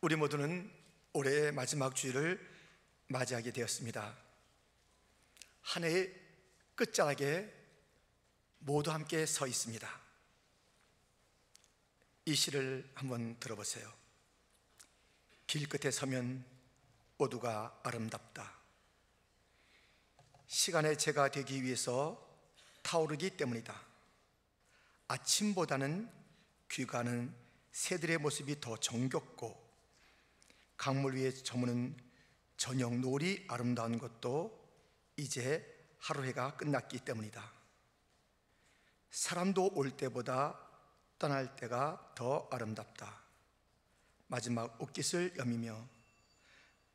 우리 모두는 올해의 마지막 주일을 맞이하게 되었습니다. 한 해의 끝자락에 모두 함께 서 있습니다. 이 시를 한번 들어보세요. 길 끝에 서면 모두가 아름답다. 시간의 제가 되기 위해서 타오르기 때문이다. 아침보다는 귀가하는 새들의 모습이 더 정겹고 강물 위에 저무는 저녁 노을이 아름다운 것도 이제 하루 해가 끝났기 때문이다. 사람도 올 때보다 떠날 때가 더 아름답다. 마지막 옷깃을 여미며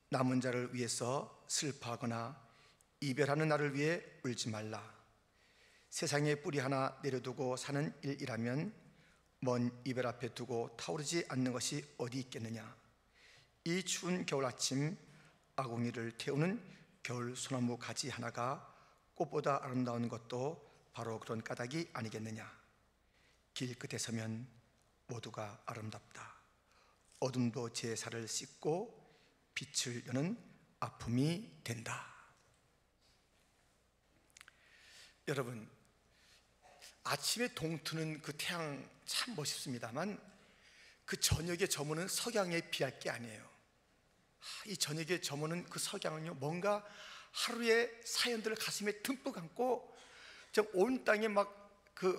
남은 자를 위해서 슬퍼하거나 이별하는 나를 위해 울지 말라. 세상에 뿌리 하나 내려두고 사는 일이라면 먼 이별 앞에 두고 타오르지 않는 것이 어디 있겠느냐. 이 추운 겨울 아침 아궁이를 태우는 겨울 소나무 가지 하나가 꽃보다 아름다운 것도 바로 그런 까닭이 아니겠느냐. 길 끝에 서면 모두가 아름답다. 어둠도 제 살을 씻고 빛을 여는 아픔이 된다. 여러분, 아침에 동트는 그 태양 참 멋있습니다만 그 저녁에 저무는 석양에 비할 게 아니에요. 이 저녁에 저무는 그 석양은요, 뭔가 하루의 사연들을 가슴에 듬뿍 안고 온 땅에 막 그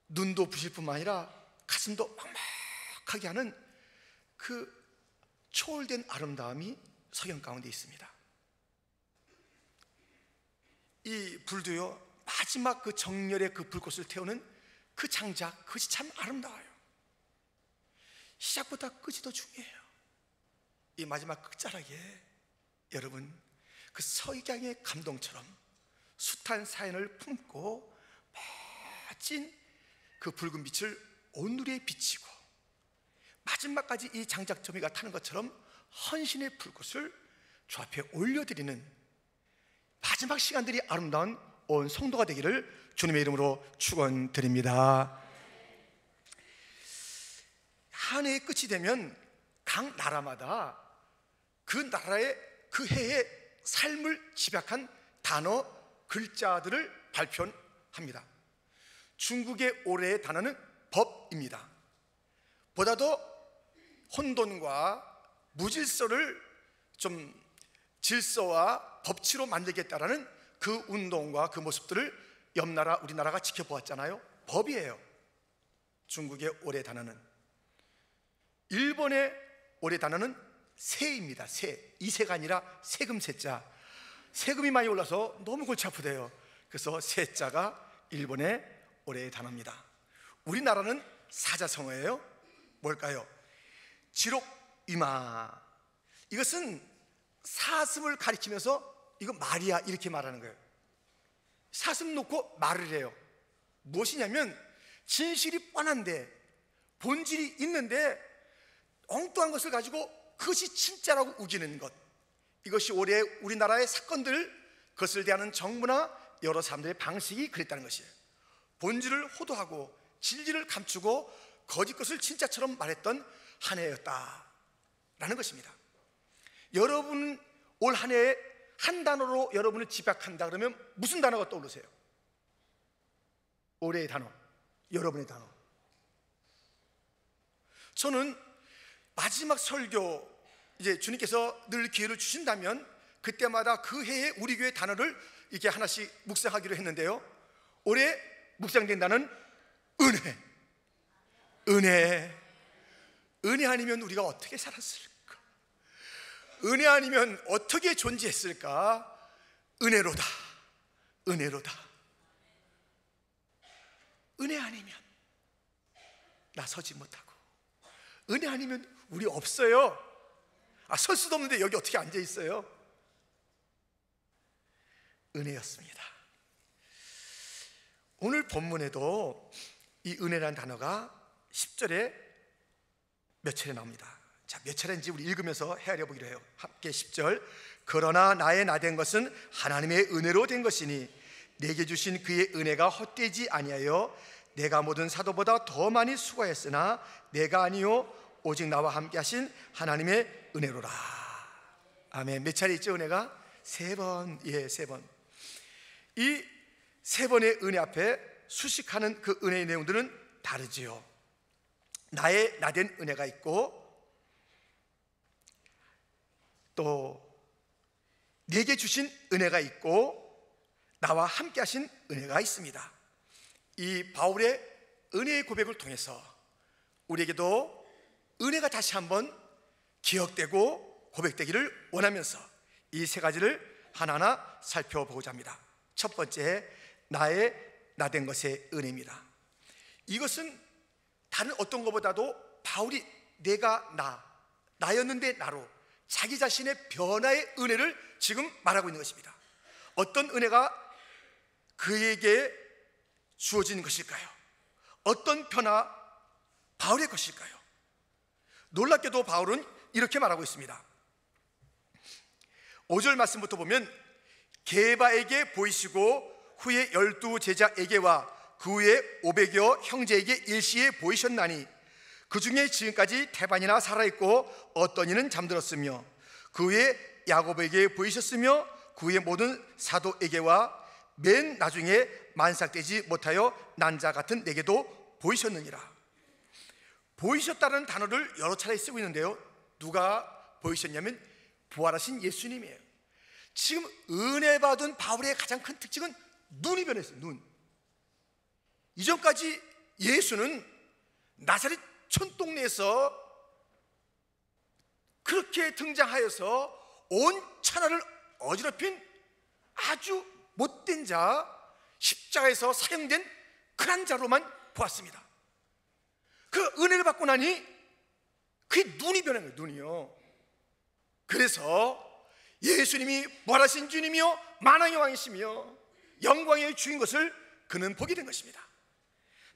눈도 부실 뿐만 아니라 가슴도 막막하게 하는 그 초월된 아름다움이 석양 가운데 있습니다. 이 불도요, 마지막 그 정열의 그 불꽃을 태우는 그 장작, 그것이 참 아름다워요. 시작보다 끝이 더 중요해요. 이 마지막 끝자락에 여러분, 그 석양의 감동처럼 숱한 사연을 품고 멋진 그 붉은 빛을 온누리에 비치고 마지막까지 이 장작점이가 타는 것처럼 헌신의 불꽃을 주 앞에 올려드리는 마지막 시간들이 아름다운 온 성도가 되기를 주님의 이름으로 축원드립니다. 한 해의 끝이 되면 각 나라마다 그 나라의 그 해의 삶을 집약한 단어, 글자들을 발표합니다. 중국의 올해의 단어는 법입니다. 보다도 혼돈과 무질서를 좀 질서와 법치로 만들겠다라는 그 운동과 그 모습들을 옆나라 우리나라가 지켜보았잖아요. 법이에요. 중국의 올해 단어는. 일본의 올해 단어는 세입니다. 세. 이세가 아니라 세금 세자. 세금이 많이 올라서 너무 골치 아프대요. 그래서 세자가 일본의 올해의 단어입니다. 우리나라는 사자성어예요. 뭘까요? 지록이마. 이것은 사슴을 가리키면서 이거 말이야 이렇게 말하는 거예요. 사슴 놓고 말을 해요. 무엇이냐면 진실이 뻔한데 본질이 있는데 엉뚱한 것을 가지고 그것이 진짜라고 우기는 것. 이것이 올해 우리나라의 사건들, 그것을 대하는 정부나 여러 사람들의 방식이 그랬다는 것이에요. 본질을 호도하고 진리를 감추고 거짓 것을 진짜처럼 말했던 한 해였다라는 것입니다. 여러분 올 한 해에 한 단어로 여러분을 집약한다 그러면 무슨 단어가 떠오르세요? 올해의 단어, 여러분의 단어. 저는 마지막 설교, 이제 주님께서 늘 기회를 주신다면 그때마다 그 해에 우리 교회 단어를 이렇게 하나씩 묵상하기로 했는데요, 올해 묵상된 단어는 은혜. 은혜. 은혜 아니면 우리가 어떻게 살았을까? 은혜 아니면 어떻게 존재했을까? 은혜로다. 은혜로다. 은혜 아니면 나 서지 못하고, 은혜 아니면 우리 없어요. 설 수도 없는데 여기 어떻게 앉아 있어요? 은혜였습니다. 오늘 본문에도 이 은혜라는 단어가 10절에 몇 차례 나옵니다. 자, 몇 차례인지 우리 읽으면서 헤아려 보기로 해요. 함께 10절. 그러나 나의 나된 것은 하나님의 은혜로 된 것이니 내게 주신 그의 은혜가 헛되지 아니하여 내가 모든 사도보다 더 많이 수고했으나 내가 아니요 오직 나와 함께 하신 하나님의 은혜로라. 아멘. 몇 차례 있죠? 은혜가? 3번. 예, 3번. 이 3번의 은혜 앞에 수식하는 그 은혜의 내용들은 다르지요. 나의 나된 은혜가 있고, 또 내게 주신 은혜가 있고, 나와 함께 하신 은혜가 있습니다. 이 바울의 은혜의 고백을 통해서 우리에게도 은혜가 다시 한번 기억되고 고백되기를 원하면서 이 3가지를 하나하나 살펴보고자 합니다. 첫 번째, 나의 나된 것의 은혜입니다. 이것은 다른 어떤 것보다도 바울이 내가 나였는데 나로 자기 자신의 변화의 은혜를 지금 말하고 있는 것입니다. 어떤 은혜가 그에게 주어진 것일까요? 어떤 변화 바울의 것일까요? 놀랍게도 바울은 이렇게 말하고 있습니다. 5절 말씀부터 보면, 게바에게 보이시고 후에 12 제자에게와 그 후에 500여 형제에게 일시에 보이셨나니 그 중에 지금까지 태반이나 살아있고 어떤 이는 잠들었으며 그 후에 야고보에게 보이셨으며 그 후에 모든 사도에게와 맨 나중에 만삭되지 못하여 난 자 같은 내게도 보이셨느니라. 보이셨다는 단어를 여러 차례 쓰고 있는데요, 누가 보이셨냐면 부활하신 예수님이에요. 지금 은혜 받은 바울의 가장 큰 특징은 눈이 변했어요. 눈. 이전까지 예수는 나사렛 촌동네에서 그렇게 등장하여서 온 천하를 어지럽힌 아주 못된 자, 십자가에서 사형된 그런 자로만 보았습니다. 그 은혜를 받고 나니 그의 눈이 변한 거예요. 눈이요. 그래서 예수님이 부활하신 주님이요 만왕의 왕이시며 영광의 주인 것을 그는 보게 된 것입니다.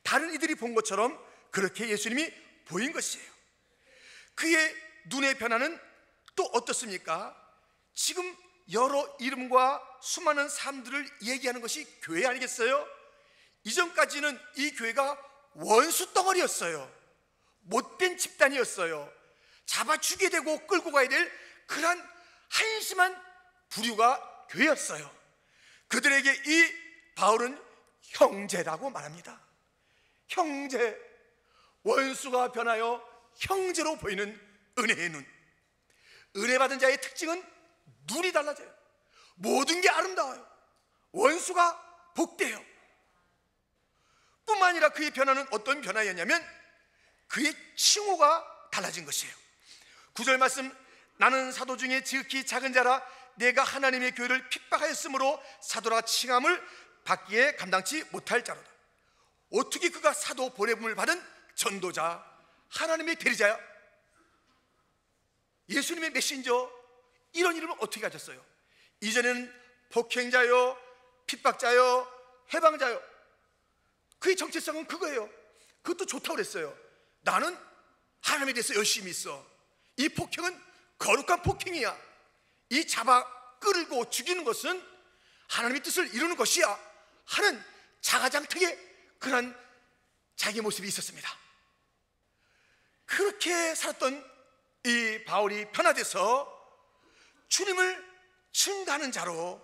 다른 이들이 본 것처럼 그렇게 예수님이 보인 것이에요. 그의 눈의 변화는 또 어떻습니까? 지금 여러 이름과 수많은 사람들을 얘기하는 것이 교회 아니겠어요? 이전까지는 이 교회가 원수 덩어리였어요. 못된 집단이었어요. 잡아 죽게 되고 끌고 가야 될 그런 한심한 부류가 교회였어요. 그들에게 이 바울은 형제라고 말합니다. 형제, 원수가 변하여 형제로 보이는 은혜의 눈. 은혜 받은 자의 특징은 눈이 달라져요. 모든 게 아름다워요. 원수가 복돼요. 뿐만 아니라 그의 변화는 어떤 변화였냐면 그의 칭호가 달라진 것이에요. 9절 말씀, 나는 사도 중에 지극히 작은 자라 내가 하나님의 교회를 핍박하였으므로 사도라 칭함을 받기에 감당치 못할 자로다. 어떻게 그가 사도 보내음을 받은 전도자, 하나님의 대리자야, 예수님의 메신저, 이런 이름을 어떻게 가졌어요? 이전에는 폭행자요, 핍박자요, 해방자요. 그의 정체성은 그거예요. 그것도 좋다고 그랬어요. 나는 하나님에 대해서 열심히 있어. 이 폭행은 거룩한 폭행이야. 이 잡아 끌고 죽이는 것은 하나님의 뜻을 이루는 것이야 하는 자가장택의 그런 자기 모습이 있었습니다. 그렇게 살았던 이 바울이 변화돼서 주님을 증거하는 자로,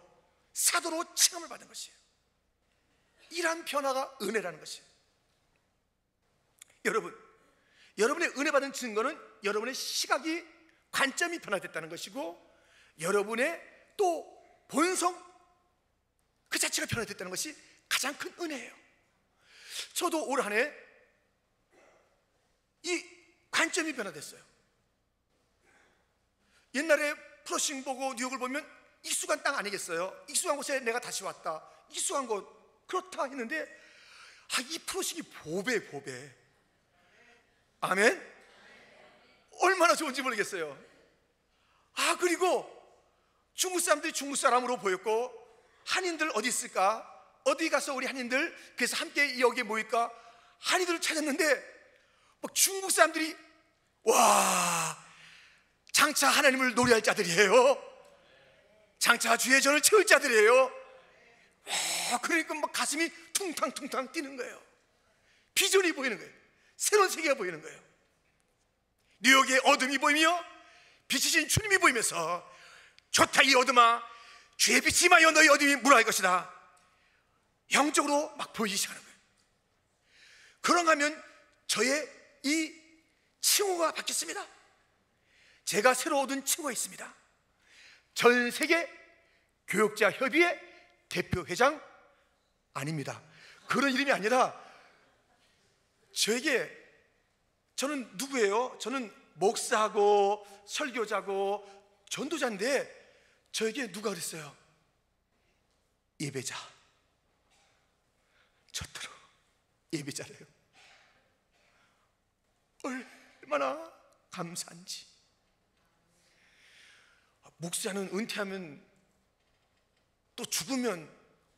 사도로 칭함을 받은 것이에요. 이러한 변화가 은혜라는 것이에요. 여러분의 은혜 받은 증거는 여러분의 시각이, 관점이 변화됐다는 것이고, 여러분의 또 본성 그 자체가 변화됐다는 것이 가장 큰 은혜예요. 저도 올 한 해 이 관점이 변화됐어요. 옛날에 프로싱 보고 뉴욕을 보면 익숙한 땅 아니겠어요? 익숙한 곳에 내가 다시 왔다, 익숙한 곳, 그렇다 했는데 이 프로싱이 보배. 아멘? 얼마나 좋은지 모르겠어요. 그리고 중국 사람들이 중국 사람으로 보였고, 한인들 어디 있을까? 어디 가서 우리 한인들 그래서 함께 여기에 모일까? 한인들을 찾았는데 막 중국 사람들이 와, 장차 하나님을 노래할 자들이에요. 장차 주의 전을 채울 자들이에요. 그러니까 막 가슴이 퉁탕퉁탕 뛰는 거예요. 비전이 보이는 거예요. 새로운 세계가 보이는 거예요. 뉴욕의 어둠이 보이며 빛이신 주님이 보이면서 좋다 이 어둠아, 주의 빛이 마여 너희 어둠이 무라할 것이다, 영적으로 막 보이기 시작하는 거예요. 그런가 하면 저의 이 칭호가 바뀌었습니다. 제가 새로 얻은 칭호가 있습니다. 전 세계 교역자 협의회 대표회장 아닙니다. 그런 이름이 아니라 저는 누구예요? 저는 목사고 설교자고 전도자인데 저에게 누가 그랬어요? 예배자. 저더러 예배자래요. 얼마나 감사한지. 목사는 은퇴하면 또 죽으면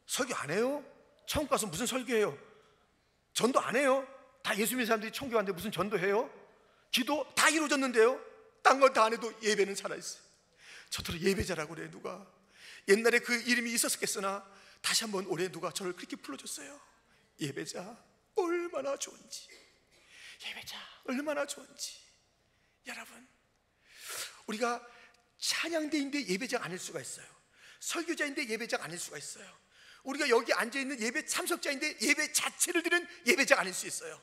설교 안 해요? 천국 가서 무슨 설교해요? 전도 안 해요? 다 예수 믿는 사람들이 천국 가는데 무슨 전도해요? 기도 다 이루어졌는데요? 딴 건 다 안 해도 예배는 살아있어요. 저더러 예배자라고 그래. 누가 옛날에 그 이름이 있었겠으나 다시 한번 올해 누가 저를 그렇게 불러줬어요. 예배자 얼마나 좋은지, 예배자 얼마나 좋은지. 여러분, 우리가 찬양대인데 예배자가 아닐 수가 있어요. 설교자인데 예배자가 아닐 수가 있어요. 우리가 여기 앉아있는 예배 참석자인데 예배 자체를 드리는 예배자가 아닐 수 있어요.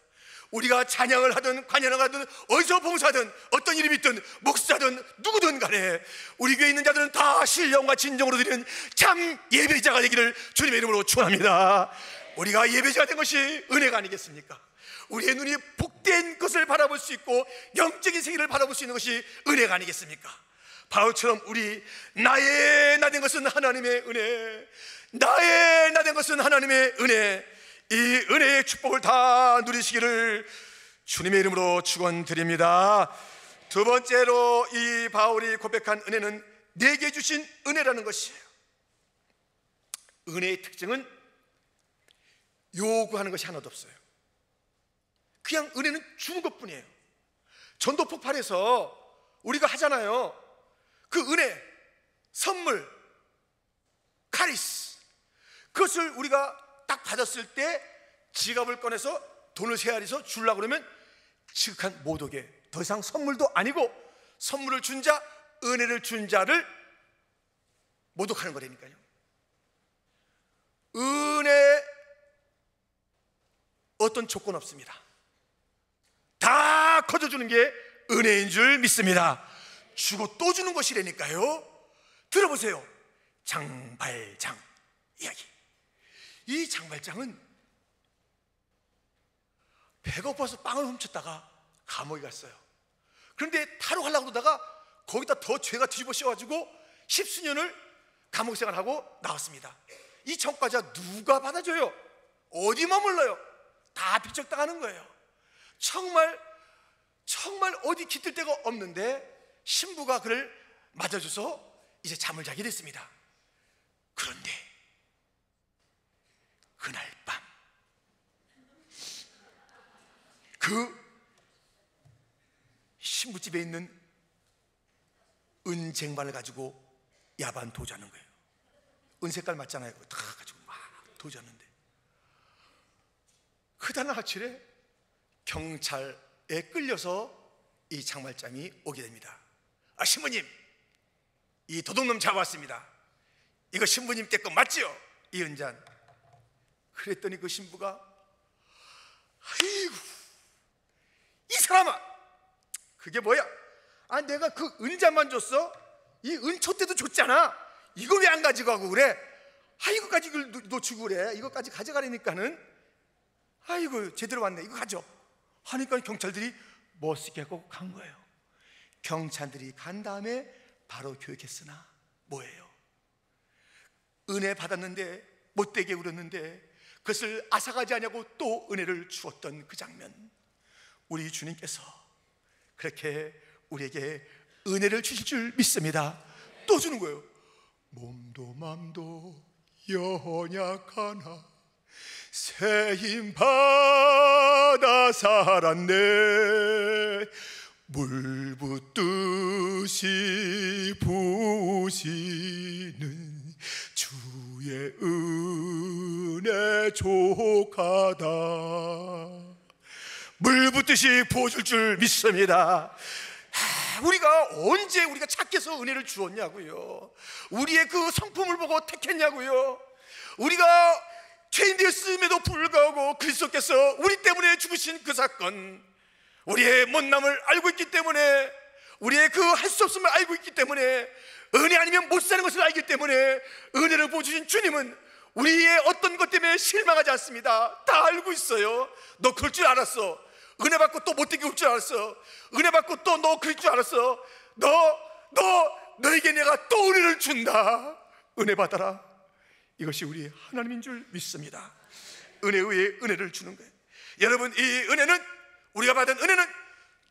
우리가 찬양을 하든 관연을 하든 어디서 봉사하든 어떤 이름이 있든 목사든 누구든 간에 우리 교회에 있는 자들은 다 신령과 진정으로 드리는 참 예배자가 되기를 주님의 이름으로 축원합니다. 우리가 예배자가 된 것이 은혜가 아니겠습니까? 우리의 눈이 복된 것을 바라볼 수 있고 영적인 세계를 바라볼 수 있는 것이 은혜가 아니겠습니까? 바울처럼 우리 나의 나 된 것은 하나님의 은혜, 나의 나 된 것은 하나님의 은혜, 이 은혜의 축복을 다 누리시기를 주님의 이름으로 축원드립니다. 두 번째로 이 바울이 고백한 은혜는 내게 주신 은혜라는 것이에요. 은혜의 특징은 요구하는 것이 하나도 없어요. 그냥 은혜는 주는 것뿐이에요. 전도 폭발해서 우리가 하잖아요. 그 은혜, 선물, 카리스, 그것을 우리가 딱 받았을 때 지갑을 꺼내서 돈을 세알해서 주려고 그러면 지극한 모독에 더 이상 선물도 아니고 선물을 준 자, 은혜를 준 자를 모독하는 거라니까요. 은혜 어떤 조건 없습니다. 다 커져주는 게 은혜인 줄 믿습니다. 주고 또 주는 것이라니까요. 들어보세요. 장발장 이야기. 이 장발장은 배가 고파서 빵을 훔쳤다가 감옥에 갔어요. 그런데 탈옥하려고 그러다가 거기다 더 죄가 뒤집어 씌워가지고 10수년을 감옥 생활하고 나왔습니다. 이 청과자 누가 받아줘요? 어디 머물러요? 다 핍적당하는 거예요. 정말 어디 깃들 데가 없는데 신부가 그를 맞아줘서 이제 잠을 자게 됐습니다. 그런데 그날 밤 그 신부집에 있는 은쟁반을 가지고 야반 도주하는 거예요. 은색깔 맞잖아요. 다 가지고 막 도주하는데 그 다음날 아침에 경찰에 끌려서 이 장발장이 오게 됩니다. 아, 신부님, 이 도둑놈 잡아왔습니다. 이거 신부님 때 거 맞지요? 이 은잔. 그랬더니 그 신부가 아이고 이 사람아, 그게 뭐야? 아, 내가 그 은잔만 줬어? 이 은초 때도 줬잖아. 이거 왜 안 가져가고 그래? 아, 이거까지 이걸 놓치고 그래. 이거까지 가져가려니까는 아이고 제대로 왔네. 이거 가져 하니까 경찰들이 멋있게 하고 간 거예요. 경찰들이 간 다음에 바로 교육했으나 뭐예요? 은혜 받았는데 못되게 울었는데 그것을 앗아가지 않냐고 또 은혜를 주었던 그 장면. 우리 주님께서 그렇게 우리에게 은혜를 주실 줄 믿습니다. 또 주는 거예요. 몸도 맘도 연약하나 새 힘 받아 살았네. 물 붓듯이 부으시는 주의 은혜 족하다. 물 붓듯이 부어줄 줄 믿습니다. 우리가 언제 우리가 착해서 은혜를 주었냐고요? 우리의 그 성품을 보고 택했냐고요? 우리가 죄인 되었음에도 불구하고 그리스도께서 우리 때문에 죽으신 그 사건, 우리의 못남을 알고 있기 때문에, 우리의 그 할 수 없음을 알고 있기 때문에, 은혜 아니면 못 사는 것을 알기 때문에 은혜를 보여주신 주님은 우리의 어떤 것 때문에 실망하지 않습니다. 다 알고 있어요. 너 그럴 줄 알았어. 은혜 받고 또 못되게 울 줄 알았어. 은혜 받고 또 너 그럴 줄 알았어. 너에게 내가 또 은혜를 준다. 은혜 받아라. 이것이 우리 하나님인 줄 믿습니다. 은혜 위에 은혜를 주는 거예요. 여러분, 이 은혜는, 우리가 받은 은혜는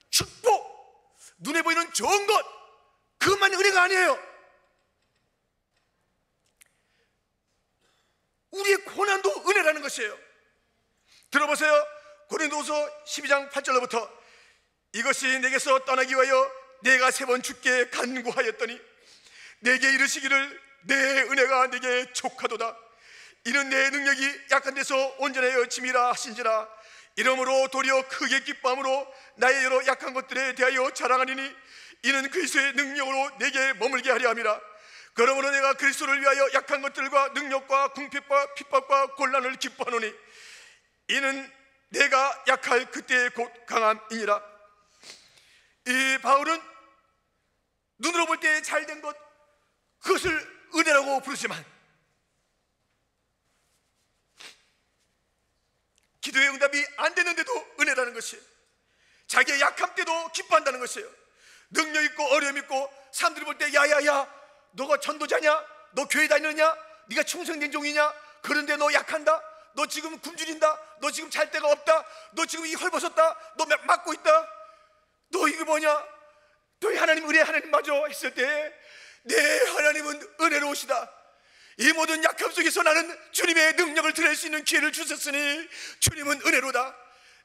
축복, 눈에 보이는 좋은 것, 그것만 은혜가 아니에요. 우리의 고난도 은혜라는 것이에요. 들어보세요. 고린도후서 12장 8절로부터 이것이 내게서 떠나기 위하여 내가 3번 주께 간구하였더니 내게 이르시기를 내 은혜가 내게 족하도다. 이는 내 능력이 약한 데서 온전하여 짐이라 하신지라. 이러므로 도리어 크게 기뻐함으로 나의 여러 약한 것들에 대하여 자랑하리니 이는 그리스도의 능력으로 내게 머물게 하려 함이라. 그러므로 내가 그리스도를 위하여 약한 것들과 능력과 궁핍과 핍박과 곤란을 기뻐하노니 이는 내가 약할 그때의 곧 강함이니라. 이 바울은 눈으로 볼 때 잘된 것, 그것을 은혜라고 부르지만 기도의 응답이 안 되는데도 은혜라는 것이에요. 자기의 약함 때도 기뻐한다는 것이에요. 능력 있고 어려움 있고 사람들이 볼 때 야야야 너가 전도자냐? 너 교회 다니느냐? 네가 충성된 종이냐? 그런데 너 약한다? 너 지금 굶주린다? 너 지금 잘 데가 없다? 너 지금 이 헐벗었다? 너 맞고 있다? 너 이게 뭐냐? 너희 하나님 은혜 하나님 맞아? 했을 때 내 하나님은 은혜로우시다. 이 모든 약함 속에서 나는 주님의 능력을 드릴 수 있는 기회를 주셨으니 주님은 은혜로다.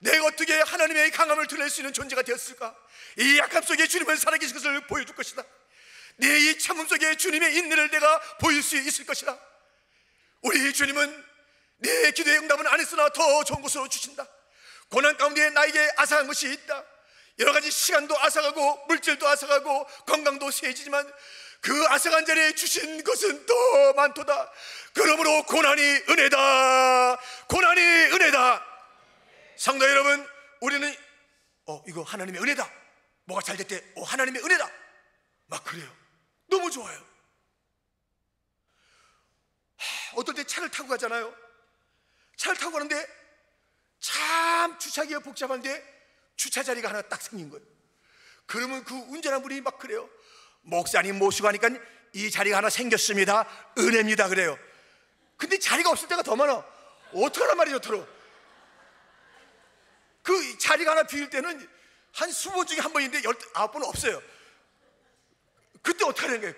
내가 어떻게 하나님의 강함을 드릴 수 있는 존재가 되었을까? 이 약함 속에 주님은 살아계신 것을 보여줄 것이다. 내 이 참음 속에 주님의 인내를 내가 보일 수 있을 것이다. 우리 주님은 내 기도의 응답은 안 했으나 더 좋은 것으로 주신다. 고난 가운데 나에게 아삭한 것이 있다. 여러 가지 시간도 아삭하고 물질도 아삭하고 건강도 세해지지만 그 아삭한 자리에 주신 것은 더 많도다. 그러므로 고난이 은혜다. 고난이 은혜다. 성도 여러분, 우리는 이거 하나님의 은혜다. 뭐가 잘 됐대. 하나님의 은혜다. 막 그래요. 너무 좋아요. 어떨 때 차를 타고 가잖아요. 차를 타고 가는데 참 주차기가 복잡한데 주차 자리가 하나 딱 생긴 거예요. 그러면 그 운전한 분이 막 그래요. 목사님 모시고 하니까 이 자리가 하나 생겼습니다. 은혜입니다. 그래요. 근데 자리가 없을 때가 더 많아. 어떡하란 말이죠, 더러. 그 자리가 하나 비울 때는 한 20번 중에 한 번인데 19번은 없어요. 그때 어떻게 하는 거예요?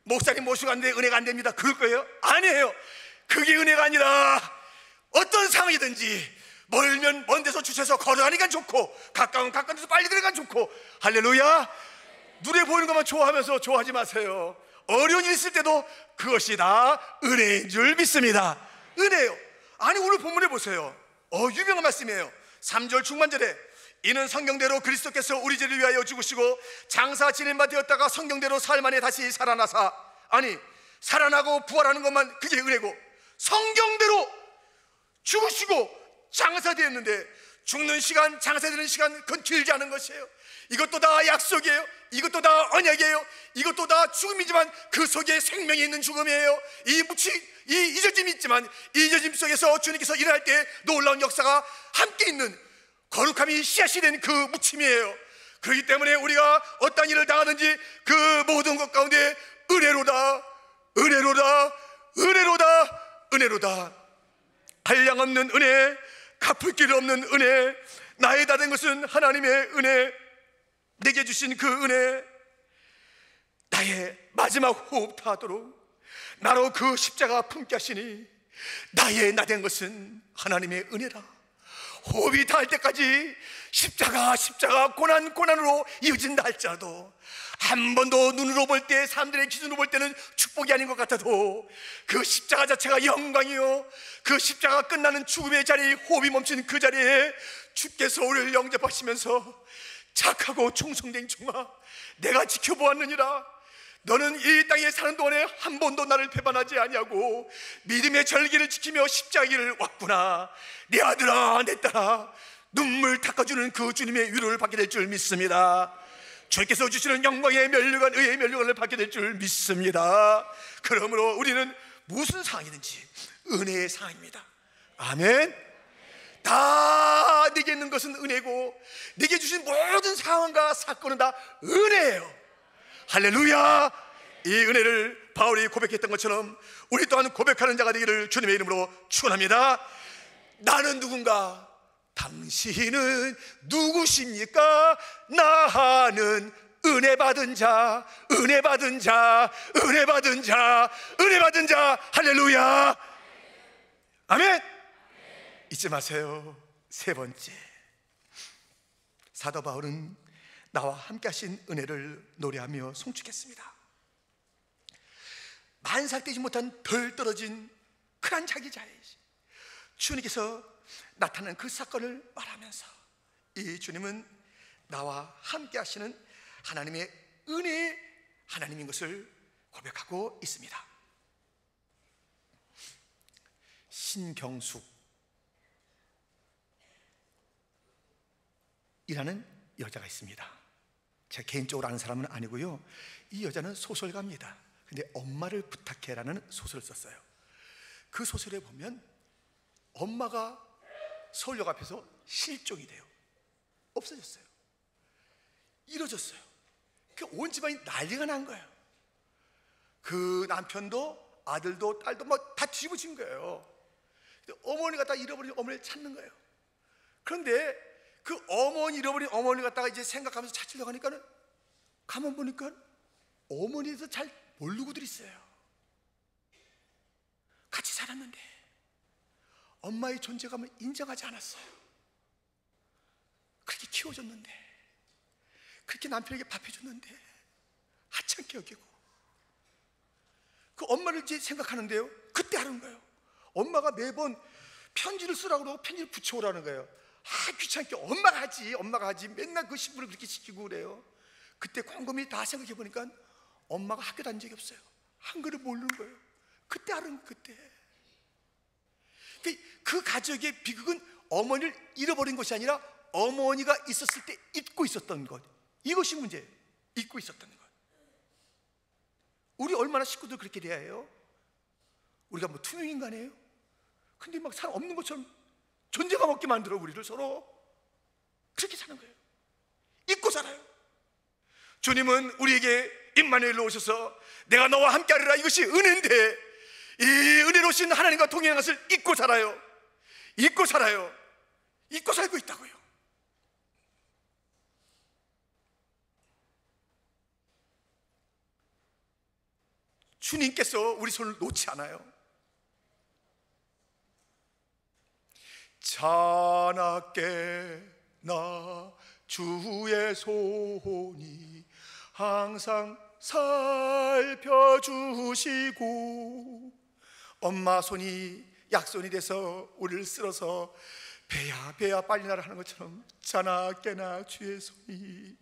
목사님 모시고 갔는데 은혜가 안 됩니다. 그럴 거예요? 아니에요. 그게 은혜가 아니라 어떤 상황이든지 멀면 먼 데서 주셔서 걸어가니까 좋고 가까운 데서 빨리 들어가면 좋고, 할렐루야. 눈에 보이는 것만 좋아하면서 좋아하지 마세요. 어려운 일 있을 때도 그것이 다 은혜인 줄 믿습니다. 은혜요. 아니 오늘 본문에 보세요. 유명한 말씀이에요. 3절 중반절에 이는 성경대로 그리스도께서 우리 죄를 위하여 죽으시고 장사 지낸 바 되었다가 성경대로 사흘 만에 다시 살아나사. 아니 살아나고 부활하는 것만 그게 은혜고, 성경대로 죽으시고 장사되었는데 죽는 시간, 장사되는 시간 그건 길지 않은 것이에요. 이것도 다 약속이에요. 이것도 다 언약이에요. 이것도 다 죽음이지만 그 속에 생명이 있는 죽음이에요. 이 잊어짐이 있지만 이 잊어짐 속에서 주님께서 일어날 때 놀라운 역사가 함께 있는 거룩함이 씨앗이 된 그 무침이에요. 그렇기 때문에 우리가 어떤 일을 당하든지 그 모든 것 가운데 은혜로다, 은혜로다, 은혜로다, 은혜로다. 한량없는 은혜, 갚을 길 없는 은혜, 나의 다 된 것은 하나님의 은혜, 내게 주신 그 은혜, 나의 마지막 호흡 다하도록 나로 그 십자가 품게 하시니 나의 나 된 것은 하나님의 은혜라. 호흡이 닿을 때까지 십자가 고난으로 이어진다 할지라도 한 번도 눈으로 볼 때, 사람들의 기준으로 볼 때는 축복이 아닌 것 같아도 그 십자가 자체가 영광이요, 그 십자가 끝나는 죽음의 자리, 호흡이 멈춘 그 자리에 주께서 우리를 영접하시면서 착하고 충성된 종아, 내가 지켜보았느니라. 너는 이 땅에 사는 동안에 한 번도 나를 배반하지 아니하고 믿음의 절기를 지키며 십자가를 왔구나. 내 아들아, 내 딸아, 눈물 닦아주는 그 주님의 위로를 받게 될 줄 믿습니다. 주께서 주시는 영광의 면류관, 의의 면류관을 받게 될 줄 믿습니다. 그러므로 우리는 무슨 상황이든지 은혜의 상황입니다. 아멘. 다 내게 있는 것은 은혜고, 내게 주신 모든 상황과 사건은 다 은혜예요. 할렐루야. 이 은혜를 바울이 고백했던 것처럼 우리 또한 고백하는 자가 되기를 주님의 이름으로 축원합니다. 나는 누군가? 당신은 누구십니까? 나는 은혜 받은 자, 은혜 받은 자, 은혜 받은 자, 은혜 받은 자. 할렐루야. 아멘. 잊지 마세요. 세 번째, 사도 바울은 나와 함께 하신 은혜를 노래하며 송축했습니다. 만삭되지 못한 덜 떨어진 큰한 자기자의 주님께서 나타난 그 사건을 말하면서 이 주님은 나와 함께 하시는 하나님의 은혜의 하나님인 것을 고백하고 있습니다. 신경숙 이라는 여자가 있습니다. 제가 개인적으로 아는 사람은 아니고요, 이 여자는 소설가입니다. 근데 엄마를 부탁해라는 소설을 썼어요. 그 소설에 보면 엄마가 서울역 앞에서 실종이 돼요. 없어졌어요. 이뤄졌어요. 온 집안이 난리가 난 거예요. 그 남편도 아들도 딸도 막 다 뒤집어진 거예요. 어머니가 다 잃어버린 어머니를 찾는 거예요. 그런데 그 어머니, 잃어버린 어머니 갖다가 이제 생각하면서 찾으려고 하니까는 가만 보니까 어머니에서 잘 모르고들 있어요. 같이 살았는데 엄마의 존재감을 인정하지 않았어요. 그렇게 키워줬는데, 그렇게 남편에게 밥해줬는데 하찮게 여기고, 그 엄마를 이제 생각하는데요, 그때 하는 거예요. 엄마가 매번 편지를 쓰라고 그러고 편지를 붙여오라는 거예요. 귀찮게 엄마가 하지 맨날 그 신부를 그렇게 시키고 그래요. 그때 곰곰이 다 생각해 보니까 엄마가 학교 다닌 적이 없어요. 한글을 모르는 거예요. 그때 알은 그때. 그 가족의 비극은 어머니를 잃어버린 것이 아니라 어머니가 있었을 때 잊고 있었던 것, 이것이 문제예요. 잊고 있었던 것. 우리 얼마나 식구들 그렇게 돼야 해요? 우리가 뭐 투명인간이에요? 근데 막 사람 없는 것처럼 존재감 없게 만들어 우리를 서로. 그렇게 사는 거예요. 잊고 살아요. 주님은 우리에게 임마누엘로 오셔서 내가 너와 함께하리라, 이것이 은혜인데 이 은혜로 오신 하나님과 동행한 것을 잊고 살아요. 잊고 살아요. 잊고 살고 있다고요. 주님께서 우리 손을 놓지 않아요. 자나깨 나 주의 손이 항상 살펴주시고, 엄마 손이 약손이 돼서 우리를 쓸어서 배야 빨리 나라 하는 것처럼 자나깨나 주의 손이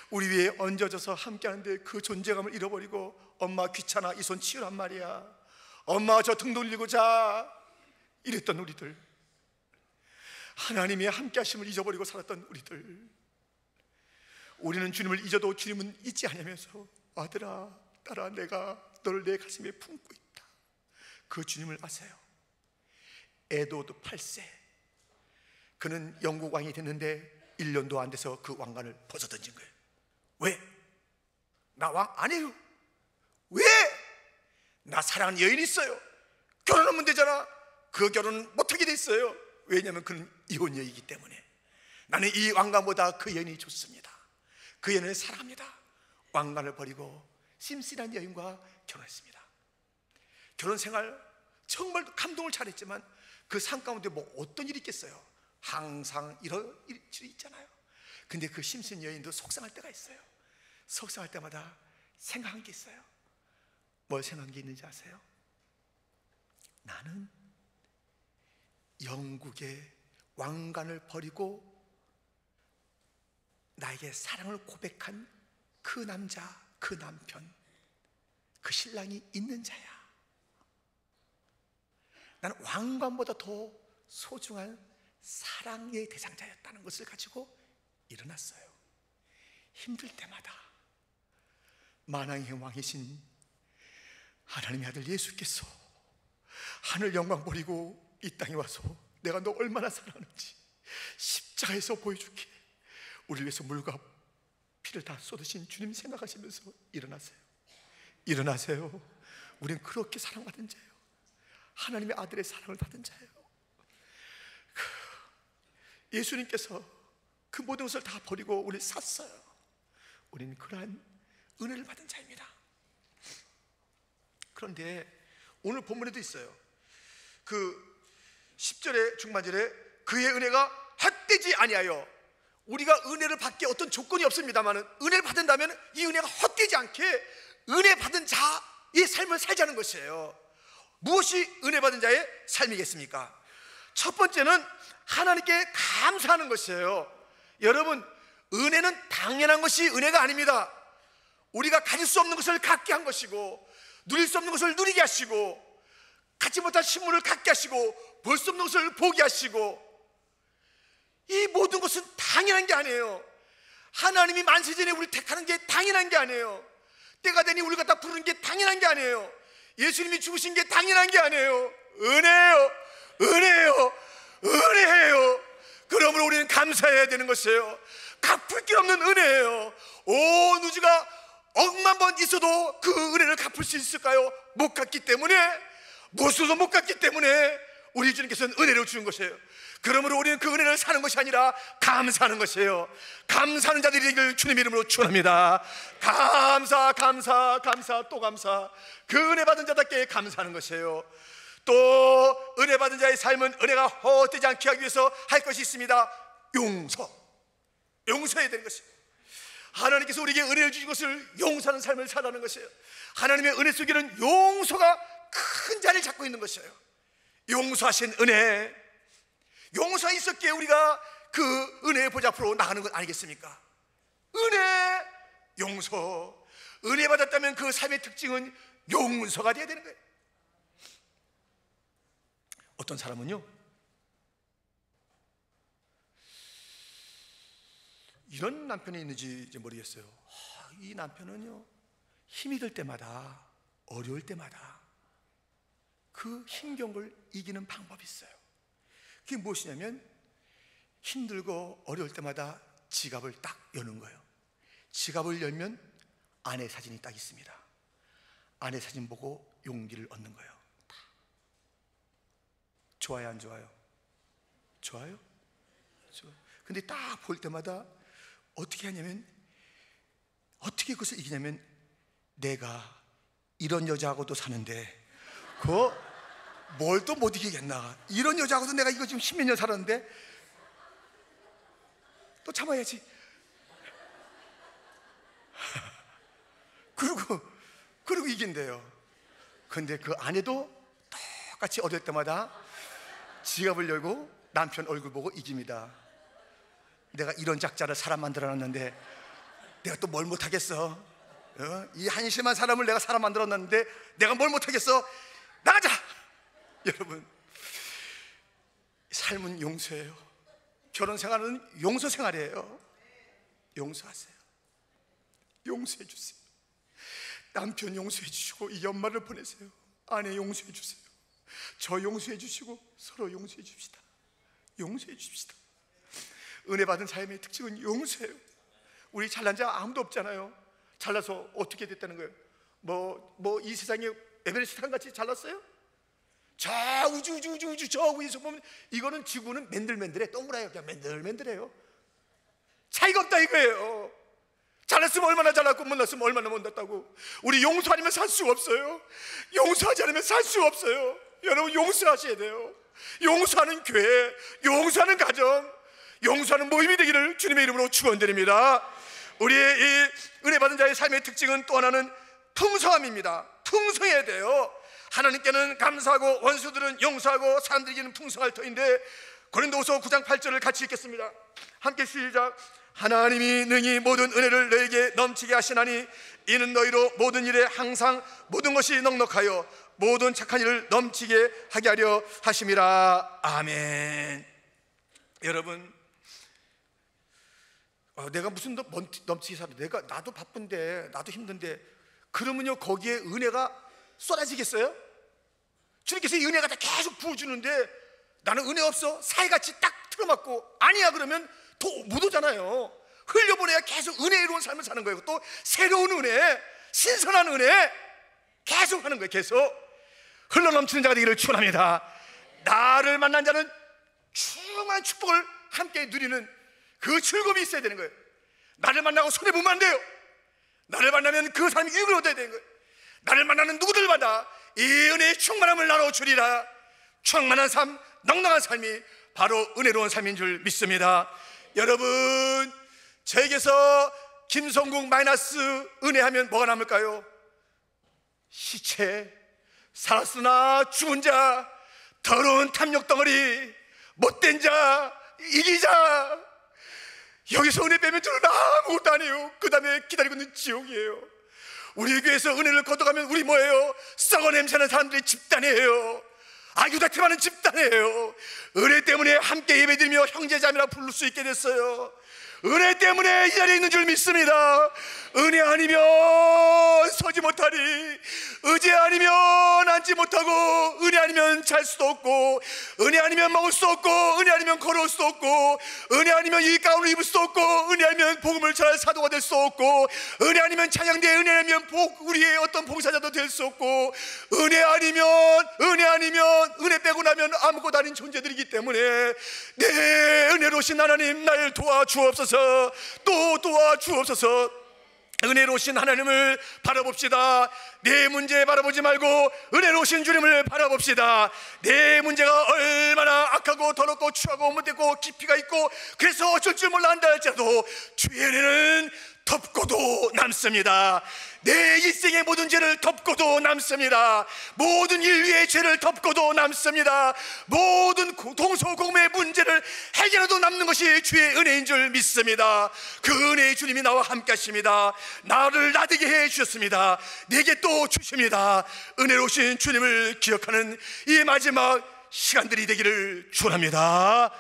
우리 위에 얹어져서 함께하는데 그 존재감을 잃어버리고, 엄마 귀찮아 이 손 치우란 말이야, 엄마 저 등 돌리고 자, 이랬던 우리들, 하나님의 함께 하심을 잊어버리고 살았던 우리들, 우리는 주님을 잊어도 주님은 잊지 않으면서 아들아 딸아 내가 너를 내 가슴에 품고 있다. 그 주님을 아세요? 에드워드 8세, 그는 영국 왕이 됐는데 1년도 안 돼서 그 왕관을 벗어던진 거예요. 왜? 나 왕 아니에요. 왜? 나 사랑하는 여인이 있어요. 결혼하면 되잖아. 그 결혼은 못하게 됐어요. 왜냐하면 그는 이혼녀이기 때문에. 나는 이 왕관보다 그 여인이 좋습니다. 그 여인을 사랑합니다. 왕관을 버리고 심슨이라는 여인과 결혼했습니다. 결혼 생활 정말 감동을 잘했지만 그 삶 가운데 뭐 어떤 일이 있겠어요? 항상 이런 일이 있잖아요. 근데 그 심슨 여인도 속상할 때가 있어요. 속상할 때마다 생각한 게 있어요. 뭘 생각한 게 있는지 아세요? 나는 영국의 왕관을 버리고 나에게 사랑을 고백한 그 남자, 그 남편, 그 신랑이 있는 자야. 나는 왕관보다 더 소중한 사랑의 대상자였다는 것을 가지고 일어났어요. 힘들 때마다 만왕의 왕이신 하나님의 아들 예수께서 하늘 영광 버리고 이 땅에 와서 내가 너 얼마나 사랑하는지 십자가에서 보여줄게. 우리를 위해서 물과 피를 다 쏟으신 주님 생각하시면서 일어나세요. 일어나세요. 우린 그렇게 사랑받은 자예요. 하나님의 아들의 사랑을 받은 자예요. 예수님께서 그 모든 것을 다 버리고 우리를 샀어요. 우리는 그러한 은혜를 받은 자입니다. 그런데 오늘 본문에도 있어요. 그 10절의 중반절에 그의 은혜가 헛되지 아니하여, 우리가 은혜를 받기에 어떤 조건이 없습니다만 은혜를 받는다면 이 은혜가 헛되지 않게 은혜 받은 자의 삶을 살자는 것이에요. 무엇이 은혜 받은 자의 삶이겠습니까? 첫 번째는 하나님께 감사하는 것이에요. 여러분, 은혜는 당연한 것이 은혜가 아닙니다. 우리가 가질 수 없는 것을 갖게 한 것이고, 누릴 수 없는 것을 누리게 하시고, 갖지 못한 신분을 갖게 하시고, 볼 수 없는 것을 보게 하시고, 이 모든 것은 당연한 게 아니에요. 하나님이 만세전에 우리를 택하는 게 당연한 게 아니에요. 때가 되니 우리를 갖다 부르는 게 당연한 게 아니에요. 예수님이 죽으신 게 당연한 게 아니에요. 은혜예요. 은혜예요. 은혜예요. 그러므로 우리는 감사해야 되는 것이에요. 갚을 길 없는 은혜예요. 온 우주가 억만 번 있어도 그 은혜를 갚을 수 있을까요? 못 갚기 때문에, 무엇으로도 못 갚기 때문에 우리 주님께서는 은혜를 주는 것이에요. 그러므로 우리는 그 은혜를 사는 것이 아니라 감사하는 것이에요. 감사하는 자들이 되기를 주님 이름으로 축원합니다. 감사, 감사, 감사, 또 감사. 그 은혜 받은 자답게 감사하는 것이에요. 또 은혜 받은 자의 삶은 은혜가 헛되지 않게 하기 위해서 할 것이 있습니다. 용서해야 되는 것이에요. 하나님께서 우리에게 은혜를 주신 것을 용서하는 삶을 살아가는 것이에요. 하나님의 은혜 속에는 용서가 큰 자리를 잡고 있는 것이에요. 용서하신 은혜, 용서가 있었기에 우리가 그 은혜의 보좌 앞으로 나가는 것 아니겠습니까? 은혜, 용서. 은혜 받았다면 그 삶의 특징은 용서가 되어야 되는 거예요. 어떤 사람은요, 이런 남편이 있는지 이제 모르겠어요. 이 남편은요, 힘이 들 때마다, 어려울 때마다 그 힘겨운 걸 이기는 방법이 있어요. 그게 무엇이냐면, 힘들고 어려울 때마다 지갑을 딱 여는 거예요. 지갑을 열면 아내 사진이 딱 있습니다. 아내 사진 보고 용기를 얻는 거예요. 좋아요, 안 좋아요? 좋아요? 좋아요. 근데 딱 볼 때마다 어떻게 하냐면, 어떻게 그것을 이기냐면, 내가 이런 여자하고도 사는데 뭘 또 못 이기겠나, 이런 여자하고도 내가 이거 지금 10몇 년 살았는데 또 참아야지. 그리고 이긴대요. 근데 그 아내도 똑같이 어릴 때마다 지갑을 열고 남편 얼굴 보고 이깁니다. 내가 이런 작자를 사람 만들어놨는데 내가 또 뭘 못하겠어? 이 한심한 사람을 내가 사람 만들어놨는데 내가 뭘 못하겠어? 나가자! 여러분, 삶은 용서예요. 결혼 생활은 용서 생활이에요. 용서하세요. 용서해 주세요. 남편 용서해 주시고 이 연말을 보내세요. 아내 용서해 주세요. 저 용서해 주시고 서로 용서해 줍시다. 용서해 줍시다. 은혜 받은 삶의 특징은 용서예요. 우리 잘난 자 아무도 없잖아요. 잘나서 어떻게 됐다는 거예요? 뭐 이 세상에 에베레스트 산같이 잘났어요? 저 우주 저 위에서 보면 이거는 지구는 맨들맨들해. 동그라요. 그냥 맨들맨들해요. 차이가 없다 이거예요. 잘났으면 얼마나 잘났고 못났으면 얼마나 못났다고. 우리 용서 아니면 살 수가 없어요. 용서하지 않으면 살 수가 없어요. 여러분, 용서하셔야 돼요. 용서하는 교회, 용서하는 가정, 용서하는 모임이 되기를 주님의 이름으로 축원드립니다. 우리의 이 은혜 받은 자의 삶의 특징은 또 하나는 풍성함입니다. 풍성해야 돼요. 하나님께는 감사하고 원수들은 용서하고 사람들에게는 풍성할 터인데 고린도후서 9장 8절을 같이 읽겠습니다. 함께 시작. 하나님이 능히 모든 은혜를 너에게 넘치게 하시나니 이는 너희로 모든 일에 항상 모든 것이 넉넉하여 모든 착한 일을 넘치게 하게 하려 하심이라. 아멘. 여러분, 내가 무슨 넘치게 살아? 나도 바쁜데, 나도 힘든데, 그러면요 거기에 은혜가 쏟아지겠어요? 주님께서 이 은혜가 다 계속 부어주는데 나는 은혜 없어? 사이같이 딱 틀어막고 아니야 그러면 더 못 오잖아요. 흘려보내야 계속 은혜로운 삶을 사는 거예요. 또 새로운 은혜, 신선한 은혜 계속 하는 거예요. 계속 흘러넘치는 자가 되기를 축원합니다. 나를 만난 자는 충만한 축복을 함께 누리는 그 즐거움이 있어야 되는 거예요. 나를 만나고 손해보면 안 돼요. 나를 만나면 그 사람이 유익을 얻어야 되는 거예요. 나를 만나는 누구들마다 이 은혜의 충만함을 나눠주리라. 충만한 삶, 넉넉한 삶이 바로 은혜로운 삶인 줄 믿습니다. 여러분, 저에게서 김성국 마이너스 은혜하면 뭐가 남을까요? 시체, 살았으나 죽은 자, 더러운 탐욕 덩어리, 못된 자, 이기자. 여기서 은혜 빼면 저는 아무것도 아니에요. 그 다음에 기다리고 있는 지옥이에요. 우리 교회에서 은혜를 거둬가면 우리 뭐예요? 썩어 냄새나는 사람들의 집단이에요. 유다팀하는 집단이에요. 은혜 때문에 함께 예배드리며 형제자매라 부를 수 있게 됐어요. 은혜 때문에 이 자리에 있는 줄 믿습니다. 은혜 아니면 서지 못하리, 의지 아니면 앉지 못하고, 은혜 아니면 잘 수도 없고, 은혜 아니면 먹을 수 없고, 은혜 아니면 걸어올 수 없고, 은혜 아니면 이 가운을 입을 수 없고, 은혜 아니면 복음을 전할 사도가 될 수 없고, 은혜 아니면 찬양대, 은혜 아니면 우리의 어떤 봉사자도 될 수 없고, 은혜 아니면 은혜 빼고 나면 아무것도 아닌 존재들이기 때문에 내 은혜로우신 하나님 날 도와주옵소서. 또 도와주옵소서. 은혜로우신 하나님을 바라봅시다. 내 문제 바라보지 말고 은혜로우신 주님을 바라봅시다. 내 문제가 얼마나 악하고 더럽고 추하고 못되고 깊이가 있고 그래서 어쩔 줄 몰라 한다 할지라도 주의 은혜는 덮고도 남습니다. 내 일생의 모든 죄를 덮고도 남습니다. 모든 인류의 죄를 덮고도 남습니다. 모든 동서고금의 문제를 해결해도 남는 것이 주의 은혜인 줄 믿습니다. 그 은혜의 주님이 나와 함께 하십니다. 나를 나되게 해 주셨습니다. 내게 또 주십니다. 은혜로우신 주님을 기억하는 이 마지막 시간들이 되기를 축원합니다.